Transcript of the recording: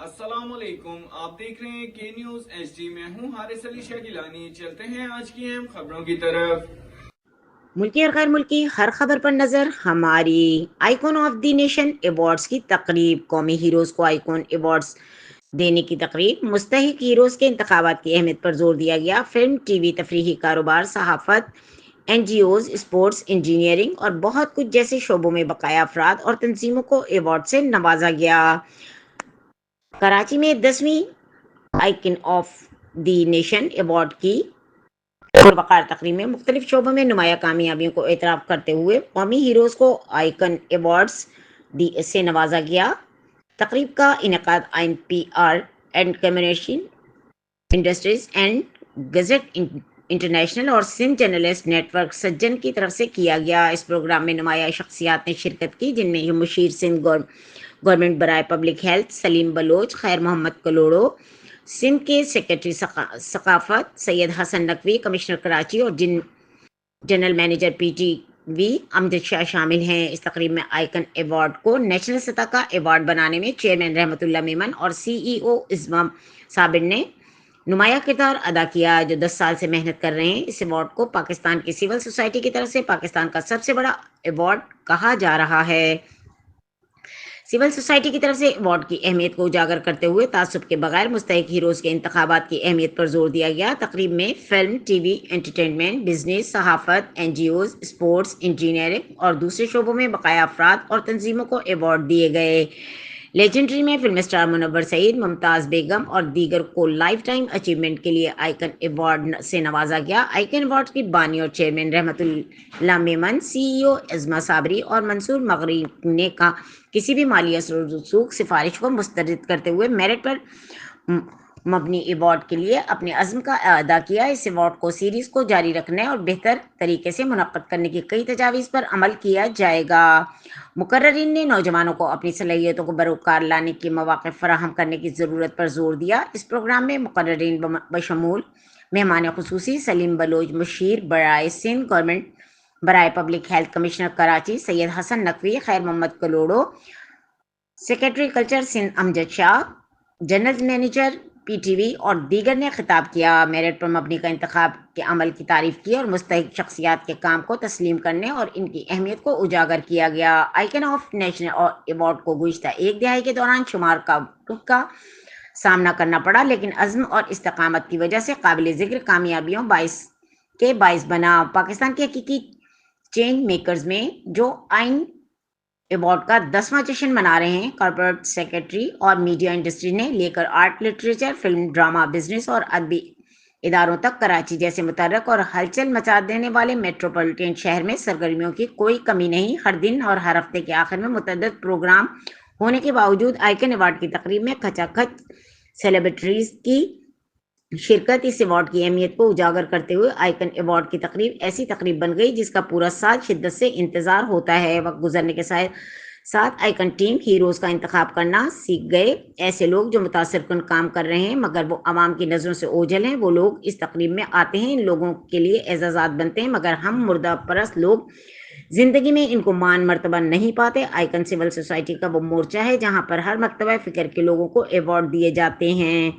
السلام علیکم، آپ دیکھ رہے ہیں کے نیوز ایچ ڈی میں ہوں حارث علی شاہ گیلانی۔ چلتے ہیں آج کی اہم خبروں کی طرف۔ ملکی اور غیر ملکی ہر خبر پر نظر ہماری icon of the nation awards کی تقریب۔ قومی ہیروز کو آئیکن ایوارڈز دینے کی تقریب۔ مستحق ہیروز کے انتخابات کی اہمیت پر زور دیا گیا۔ فلم، ٹی وی، تفریحی کاروبار، صحافت، N G Os, sports, engineering اور بہت کچھ جیسے شعبوں میں بقایا افراد اور تنظیموں کو ایوارڈ سے نوازا گیا۔ کراچی میں 10ویں icon of the nation award کی پروقار تقریب میں مختلف شعبوں میں نمایاں کامیابیوں کو اعتراف کرتے ہوئے قومی ہیروز کو آئیکن ایوارڈز سے نوازا گیا۔ تقریب کا انعقاد I P R and communication industries and gazette international اور سندھ جرنلسٹ نیٹ ورک سجن کی طرف سے کیا گیا۔ اس پروگرام میں نمایاں شخصیات نے شرکت کی، جن میں مشیر سندھ گورنمنٹ برائے پبلک ہیلتھ سلیم بلوچ، خیر محمد کلوڑو سندھ کے سیکرٹری ثقافت سید حسن نقوی، کمشنر کراچی اور general manager P T V Amjad Shah شامل ہیں۔ اس تقریب میں آئیکن ایوارڈ کو نیشنل سطح کا ایوارڈ بنانے میں چیئرمین رحمت اللہ میمن اور سی ای او عظمہ صابر نے نمایاں کردار ادا کیا، جو 10 سال سے محنت کر رہے ہیں۔ اس ایوارڈ کو پاکستان کی سول سوسائٹی کی طرف سے پاکستان کا سب سے بڑا ایوارڈ کہا جا رہا ہے۔ سول سوسائٹی کی طرف سے ایوارڈ کی اہمیت کو اجاگر کرتے ہوئے تعصب کے بغیر مستحق ہیروز کے انتخابات کی اہمیت پر زور دیا گیا۔ تقریب میں film, T V, entertainment, business, صحافت، N G Os, sports, engineering اور دوسرے شعبوں میں بقایا افراد اور تنظیموں کو ایوارڈ دیے گئے۔ لیجنڈری میں فلم اسٹار منور سعید، ممتاز بیگم اور دیگر کو لائف ٹائم اچیومنٹ کے لیے آئیکن ایوارڈ سے نوازا گیا۔ آئیکن ایوارڈ کی بانی اور چیئرمین رحمت اللہ میمن، سی ای او عظمہ صابری اور منصور مغربی نے کسی بھی مالی اثر و رسوخ سفارش کو مسترد کرتے ہوئے میرٹ پر مبنی ایوارڈ کے لیے اپنے عزم کا اعادہ کیا۔ اس ایوارڈ کو سیریز کو جاری رکھنے اور بہتر طریقے سے منعقد کرنے کی کئی تجاویز پر عمل کیا جائے گا۔ مقررین نے نوجوانوں کو اپنی صلاحیتوں کو بروکار لانے کے مواقع فراہم کرنے کی ضرورت پر زور دیا۔ اس پروگرام میں مقررین بشمول مہمان خصوصی سلیم بلوچ، مشیر برائے سندھ گورنمنٹ برائے public health commissioner Karachi Syed Hassan Naqvi, Khair Muhammad Kalhoro, secretary culture Sindh Amjad Shah, general manager P T V اور دیگر نے خطاب کیا۔ میرٹ پر مبنی کا انتخاب کے عمل کی تعریف کی اور مستحق شخصیات کے کام کو تسلیم کرنے اور ان کی اہمیت کو اجاگر کیا گیا۔ آئیکن آف نیشن ایوارڈ کو گزشتہ ایک دہائی کے دوران شمار کا سامنا کرنا پڑا، لیکن عزم اور استقامت کی وجہ سے قابل ذکر کامیابیوں باعث بنا۔ پاکستان کے حقیقی چینج میکرز میں جو آئیکن ایوارڈ کا 10واں جشن منا رہے ہیں، کارپوریٹ سیکرٹری اور میڈیا انڈسٹری نے لے کر art, literature, film, drama, business اور ادبی اداروں تک کراچی جیسے متحرک اور ہلچل مچا دینے والے میٹروپولیٹن شہر میں سرگرمیوں کی کوئی کمی نہیں۔ ہر دن اور ہر ہفتے کے آخر میں متعدد پروگرام ہونے کے باوجود آئیکن ایوارڈ کی تقریب میں کھچا کھچ سیلیبریٹیز کی شرکت اس ایوارڈ کی اہمیت کو اجاگر کرتے ہوئے آئیکن ایوارڈ کی تقریب ایسی تقریب بن گئی جس کا پورا سال شدت سے انتظار ہوتا ہے۔ وقت گزرنے کے ساتھ آئیکن ٹیم ہیروز کا انتخاب کرنا سیکھ گئے۔ ایسے لوگ جو متاثر کن کام کر رہے ہیں مگر وہ عوام کی نظروں سے اوجھل ہیں، وہ لوگ اس تقریب میں آتے ہیں، ان لوگوں کے لیے اعزازات بنتے ہیں، مگر ہم مردہ پرست لوگ زندگی میں ان کو مان مرتبہ نہیں پاتے۔ آئیکن سول سوسائٹی کا وہ مورچہ ہے جہاں پر ہر مکتبہ فکر کے لوگوں کو ایوارڈ دیے جاتے ہیں۔